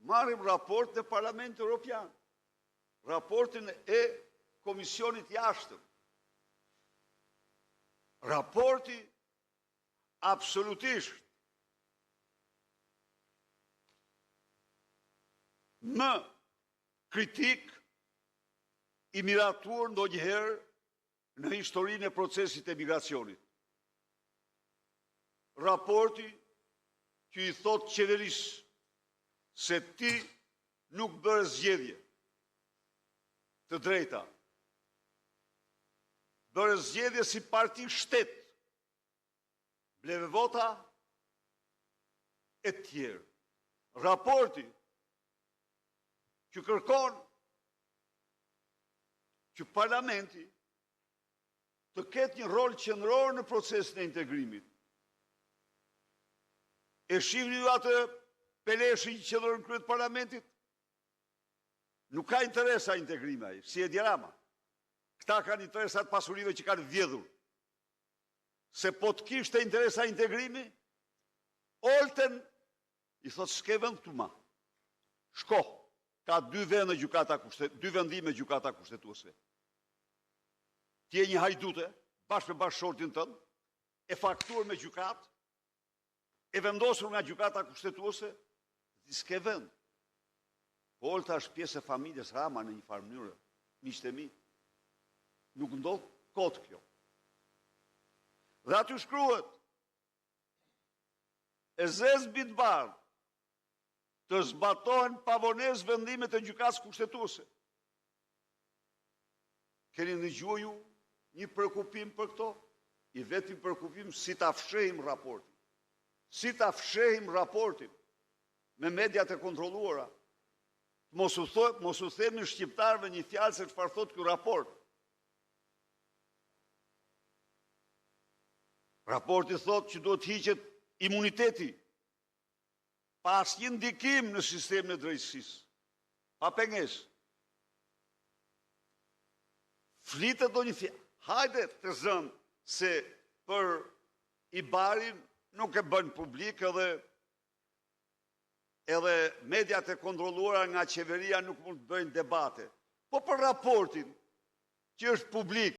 Marrim raport në Parlamentin Evropian, raportin e Komisionit Jashtëm. Raporti absolutisht më kritik i miratuar ndonjëherë në historinë e procesit e migracionit. Raporti që i thot qeverisë se ti nuk bërë zgjedhje të drejta, bërë zgjedhje si parti shtet, bleve vota e tjerë. Raporti që kërkon që parlamenti të ketë një rol qendror në procesin e integrimit. E shihni ju atë peleshin që qëndron në krye të parlamentit? Nuk ka interesa integrimi ai, si Edi Rama. Këta kanë interesat pasurive që kanë vjedhur. Se po të kishte interesa integrimi, Olten i thot s'ke vend këtu ma. Shko, ka dy vendime gjykata kushtetuese. Ti je një hajdute, bashkë me bashkëshortin tënd, e faktuar me gjykat, e vendosur nga gjykata kushtetuese, ti s'ke vend. Po Olta është pjesë e familjes Rama në një farë mënyrë, miqtë e mi. Nuk ndodh kot kjo. Dhe aty shkruhet, e zez mbi të bardhë, të zbatohen pavonesë vendimet e gjykatës kushtetuese. Keni ndëgjuar ju një preokupim për këto? I vetëm preokupim si ta fshehim raportin. Si ta fshehim raportin me mediat e kontrolluara. Mos u themi shqiptarëve një fjalë se çfarë thotë ky raport. Raporti thotë që duhet hiqet imuniteti pa asnjë ndikim në sistemin e drejtësisë. Pa pengesë. Flitet do një fjalë. Hajde të zënë se për i barin nuk e bën publik edhe mediat e kontrolluara nga qeveria nuk mund të bëjnë debate. Po për raportin që është publik,